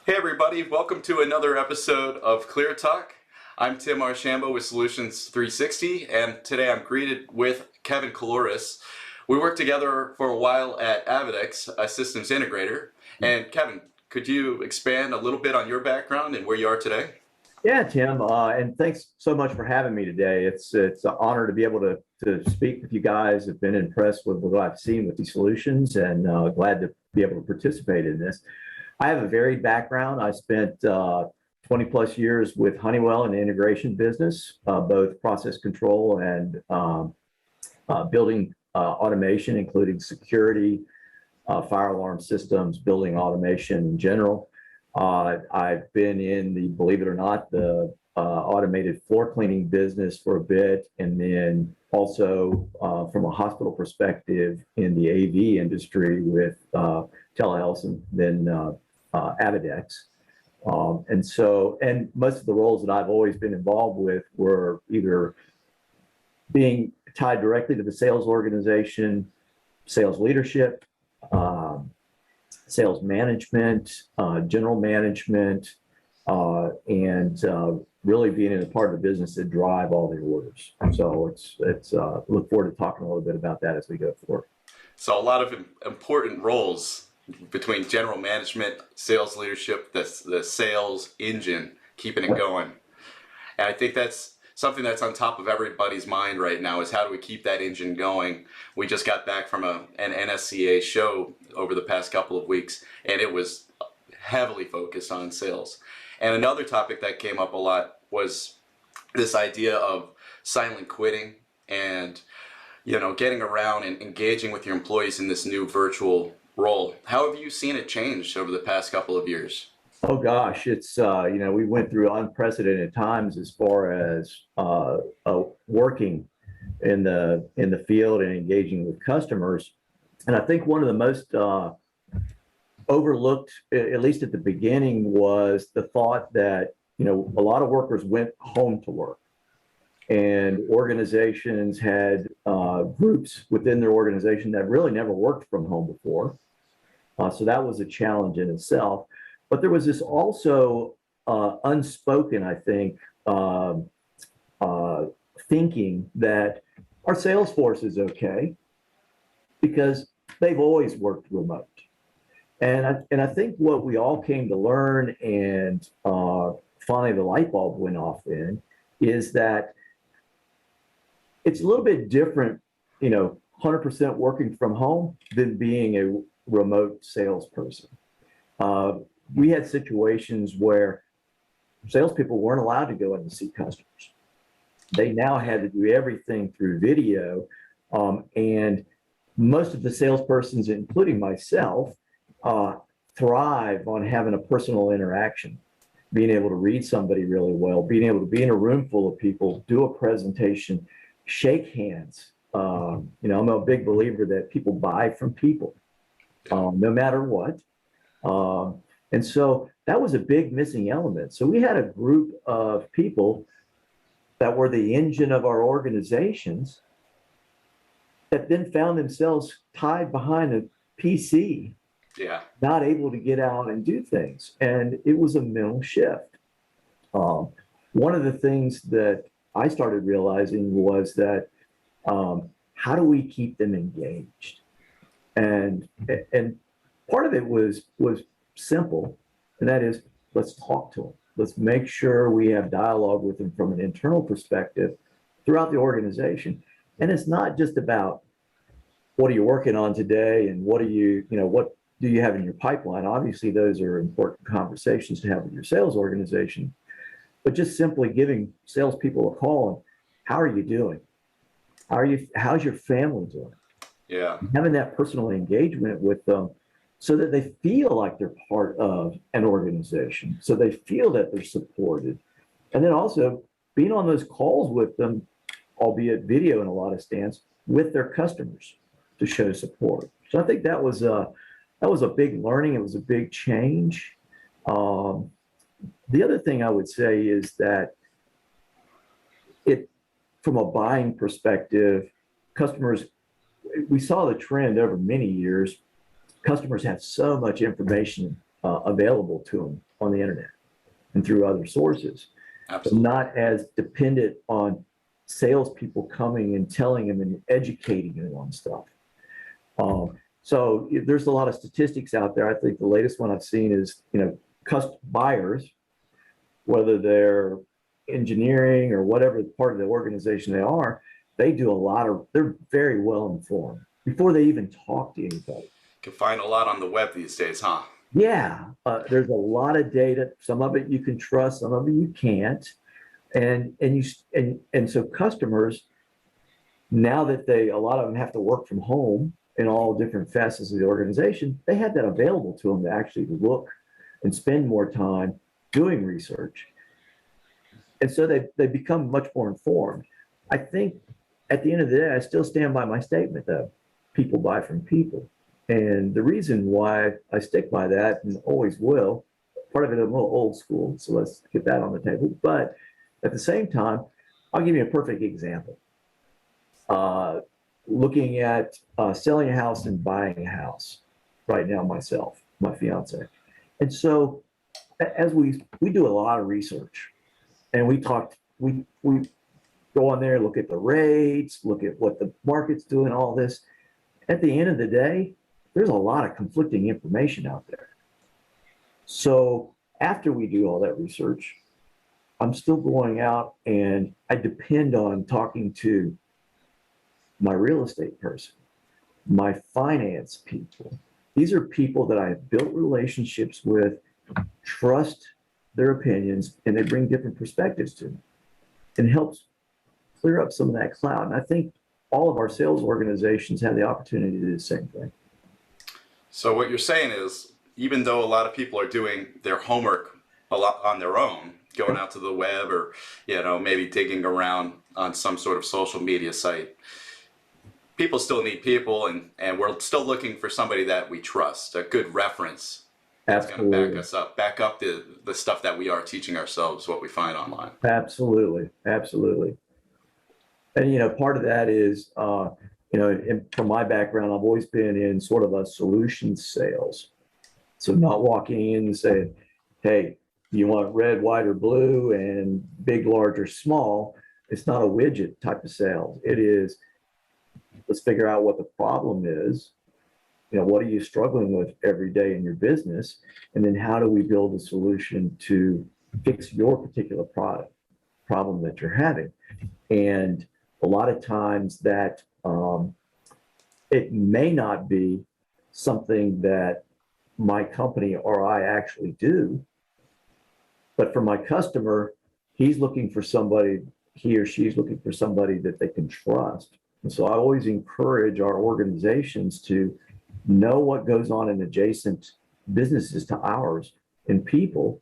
Hey everybody, welcome to another episode of ClearTalk. I'm Tim Archambault with Solutions 360, and today I'm greeted with Kevin Caloris. We worked together for a while at Avidex, a systems integrator. And Kevin, could you expand a little bit on your background and where you are today? Yeah, Tim, and thanks so much for having me today. It's an honor to be able to speak with you guys. I've been impressed with what I've seen with these solutions, and glad to be able to participate in this. I have a varied background. I spent 20 plus years with Honeywell in the integration business, both process control and building automation, including security, fire alarm systems, building automation in general. I've been in the, believe it or not, the automated floor cleaning business for a bit, and then also from a hospital perspective in the AV industry with telehealth and then Avidex. And most of the roles that I've always been involved with were either being tied directly to the sales organization, sales leadership, sales management, general management, and really being in a part of the business that drive all the orders. So it's look forward to talking a little bit about that as we go forward. So a lot of important roles between general management, sales leadership, the sales engine, keeping it going. And I think that's something that's on top of everybody's mind right now is how do we keep that engine going? We just got back from an NSCA show over the past couple of weeks, and it was heavily focused on sales. And another topic that came up a lot was this idea of silent quitting and, getting around and engaging with your employees in this new virtual role. How have you seen it change over the past couple of years? Oh gosh, it's we went through unprecedented times as far as working in the field and engaging with customers. And I think one of the most overlooked, at least at the beginning, was the thought that a lot of workers went home to work, and organizations had groups within their organization that really never worked from home before. So that was a challenge in itself. But there was this also unspoken, I think, thinking that our sales force is okay because they've always worked remote. And I think what we all came to learn, and finally the light bulb went off in, is that it's a little bit different, 100% working from home than being a remote salesperson. We had situations where salespeople weren't allowed to go in and see customers. They now had to do everything through video. And most of the salespersons, including myself, thrive on having a personal interaction, being able to read somebody really well, being able to be in a room full of people, do a presentation, shake hands. I'm a big believer that people buy from people, no matter what. And so that was a big missing element. So we had a group of people that were the engine of our organizations that then found themselves tied behind a PC, not able to get out and do things. And it was a mental shift. One of the things that I started realizing was that how do we keep them engaged? And part of it was simple, and that is, let's talk to them. Let's make sure we have dialogue with them from an internal perspective throughout the organization. And it's not just about what are you working on today and what do you have in your pipeline. Obviously, those are important conversations to have with your sales organization, but just simply giving salespeople a call and how are you doing? How's your family doing? Yeah. Having that personal engagement with them so that they feel like they're part of an organization, so they feel that they're supported. And then also being on those calls with them, albeit video in a lot of stands, with their customers to show support. So I think that was a big learning. It was a big change. The other thing I would say is that from a buying perspective, customers, we saw the trend over many years. Customers have so much information available to them on the internet and through other sources. Absolutely. Not as dependent on salespeople coming and telling them and educating them on stuff. So there's a lot of statistics out there. I think the latest one I've seen is, buyers, whether they're engineering or whatever part of the organization they are, they're very well informed before they even talk to anybody. Can find a lot on the web these days, huh? Yeah, there's a lot of data. Some of it you can trust, some of it you can't. And so customers, now that a lot of them have to work from home in all different facets of the organization, they have that available to them to actually look and spend more time doing research. And so they become much more informed. I think at the end of the day, I still stand by my statement that people buy from people. And the reason why I stick by that and always will, part of it, I'm a little old school, so let's get that on the table. But at the same time, I'll give you a perfect example. Looking at selling a house and buying a house right now myself, my fiance. And so as we do a lot of research and we go on there, look at the rates, look at what the market's doing, all this. At the end of the day, there's a lot of conflicting information out there. So after we do all that research, I'm still going out and I depend on talking to my real estate person, my finance people. These are people that I have built relationships with, trust their opinions, and they bring different perspectives to me. And helps clear up some of that cloud. And I think all of our sales organizations have the opportunity to do the same thing. So what you're saying is, even though a lot of people are doing their homework a lot on their own, going out to the web or, maybe digging around on some sort of social media site, people still need people, and we're still looking for somebody that we trust, a good reference that's going to back us up, back up the stuff that we are teaching ourselves, what we find online. Absolutely. And, part of that is, and from my background, I've always been in sort of a solutions sales. So not walking in and saying, hey, you want red, white, or blue, and big, large, or small. It's not a widget type of sales. It is, let's figure out what the problem is. What are you struggling with every day in your business? And then how do we build a solution to fix your particular problem that you're having? And a lot of times that it may not be something that my company or I actually do, but for my customer, he or she's looking for somebody that they can trust. And so I always encourage our organizations to know what goes on in adjacent businesses to ours and people.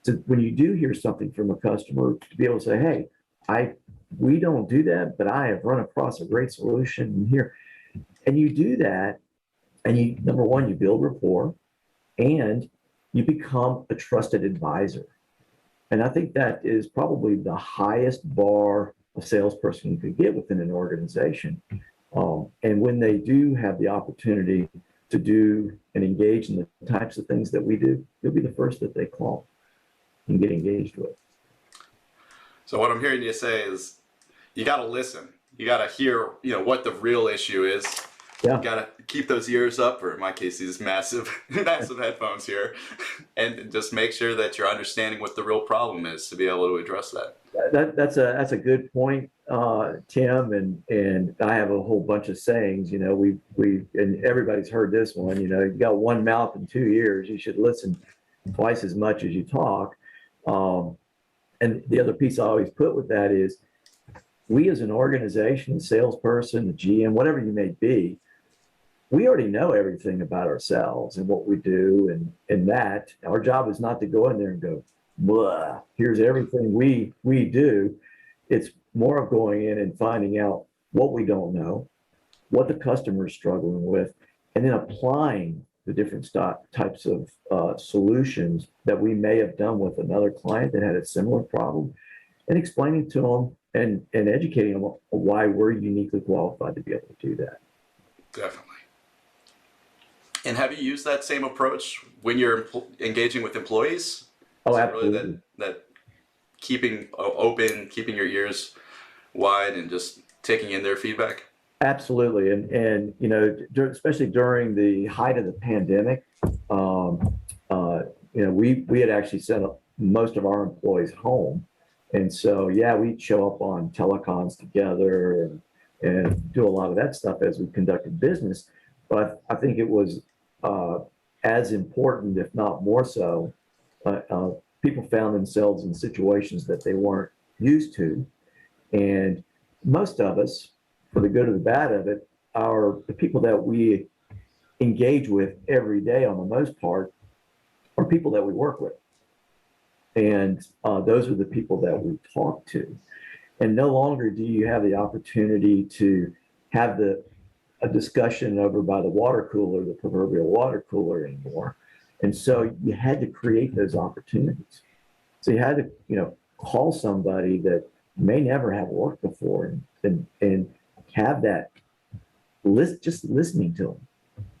So when you do hear something from a customer, to be able to say, hey, we don't do that, but I have run across a great solution here. And you do that, and number one, you build rapport, and you become a trusted advisor. And I think that is probably the highest bar a salesperson could get within an organization. And when they do have the opportunity to do and engage in the types of things that we do, you'll be the first that they call and get engaged with. So what I'm hearing you say is you got to listen. You got to hear, what the real issue is. Yeah. You got to keep those ears up, or in my case, these massive headphones here, and just make sure that you're understanding what the real problem is to be able to address that. That's a good point, Tim, and I have a whole bunch of sayings. We and everybody's heard this one. You got one mouth and two ears. You should listen twice as much as you talk. And the other piece I always put with that is, we as an organization, salesperson, the GM, whatever you may be, we already know everything about ourselves and what we do, and that our job is not to go in there and go, blah, here's everything we do. It's more of going in and finding out what we don't know, what the customer is struggling with, and then applying the different types of solutions that we may have done with another client that had a similar problem, and explaining to them and educating them on why we're uniquely qualified to be able to do that. Definitely. And have you used that same approach when you're engaging with employees? Oh, Is it really absolutely. that keeping open, keeping your ears wide, and just taking in their feedback? Absolutely. And especially during the height of the pandemic, um, we had actually sent most of our employees home. And so, yeah, we'd show up on telecons together and do a lot of that stuff as we conducted business. But I think it was uh, as important, if not more so, people found themselves in situations that they weren't used to. And most of us, for the good or the bad of it, are the people that we engage with every day on the most part are people that we work with. And those are the people that we talk to. And no longer do you have the opportunity to have a discussion over by the water cooler, the proverbial water cooler anymore. And so you had to create those opportunities. So you had to, call somebody that may never have worked before and have that just listening to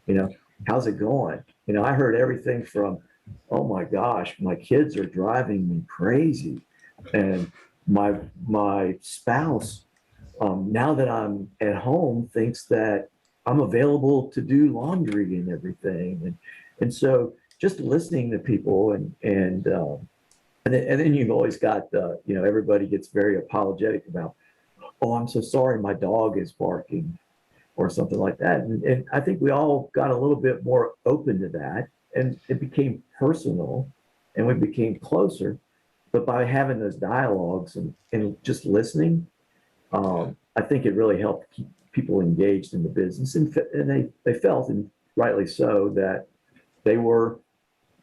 them. How's it going? I heard everything from, oh my gosh, my kids are driving me crazy, and my spouse, now that I'm at home, thinks that I'm available to do laundry and everything, and so just listening to people and then you've always got everybody gets very apologetic about, oh, I'm so sorry, my dog is barking or something like that. And I think we all got a little bit more open to that, and it became personal, and we became closer. But by having those dialogues and just listening, Yeah. I think it really helped keep people engaged in the business, and they felt, and rightly so, that they were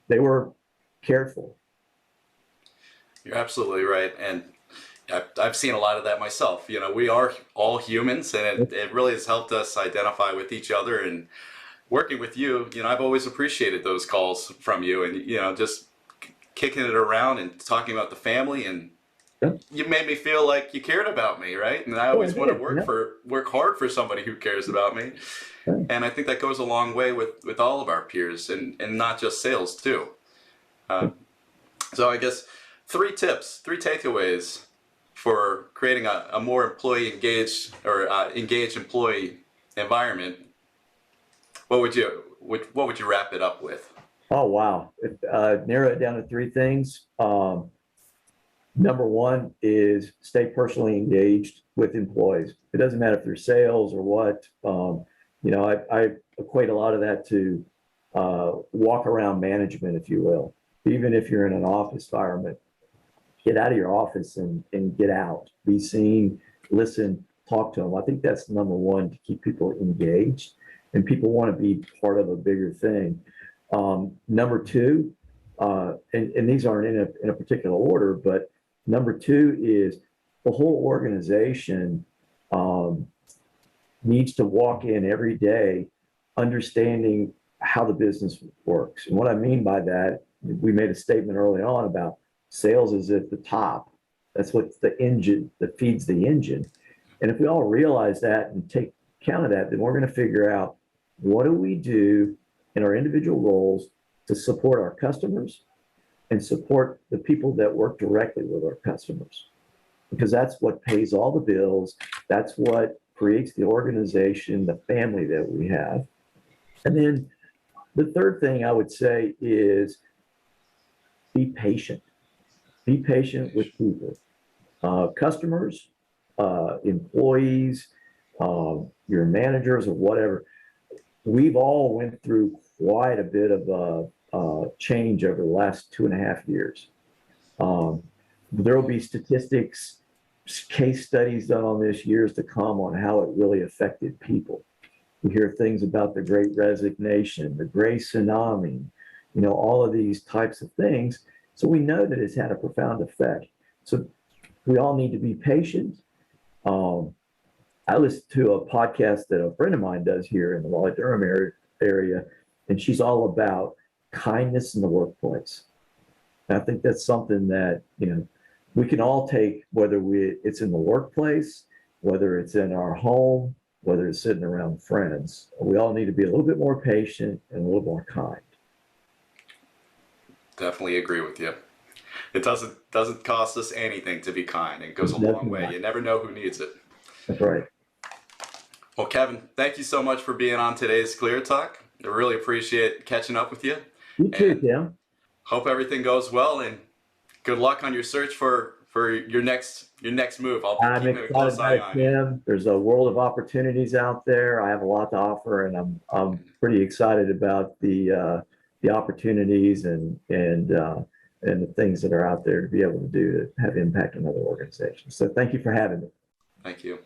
they were cared for. You're absolutely right. And I've seen a lot of that myself. We are all humans, and it really has helped us identify with each other. And working with you, I've always appreciated those calls from you, and just kicking it around and talking about the family, and Yeah. you made me feel like you cared about me, right? And I Oh, I always want to did. Yeah. work hard for somebody who cares about me. Yeah. And I think that goes a long way with all of our peers, and not just sales too. So I guess three takeaways for creating a more employee engaged or engaged employee environment. What would you wrap it up with? Oh, wow. Narrow it down to three things. Number one is stay personally engaged with employees. It doesn't matter if they're sales or what. I equate a lot of that to walk around management, if you will. Even if you're in an office environment, get out of your office and get out, be seen, listen, talk to them. I think that's number one to keep people engaged, and people want to be part of a bigger thing. Number two, and these aren't in a particular order, but number two is the whole organization um, needs to walk in every day understanding how the business works. And what I mean by that, we made a statement early on about sales is at the top. That's what's the engine that feeds the engine. And if we all realize that and take account of that, then we're going to figure out what do we do in our individual roles to support our customers and support the people that work directly with our customers, because that's what pays all the bills. That's what creates the organization, the family that we have. And then the third thing I would say is be patient. Be patient with people, customers, employees, your managers, or whatever. We've all went through quite a bit of change over the last 2.5 years. Um, there will be statistics, case studies done on this years to come on how it really affected people. We hear things about the Great Resignation, the Gray Tsunami, all of these types of things. So we know that it's had a profound effect. So we all need to be patient. Um, I listen to a podcast that a friend of mine does here in the Raleigh-Durham area, and she's all about kindness in the workplace. And I think that's something that, we can all take, whether it's in the workplace, whether it's in our home, whether it's sitting around friends. We all need to be a little bit more patient and a little more kind. Definitely agree with you. It doesn't cost us anything to be kind. It goes a long Definitely way. not. You never know who needs it. That's right. Well, Kevin, thank you so much for being on today's Clear Talk. I really appreciate catching up with you. You too, And Tim. hope everything goes well, and good luck on your search for your next move. I'll be I'm keeping a excited close about eye it, on you. Tim. There's a world of opportunities out there. I have a lot to offer, and I'm pretty excited about the opportunities and the things that are out there to be able to do to have impact on other organizations. So thank you for having me. Thank you.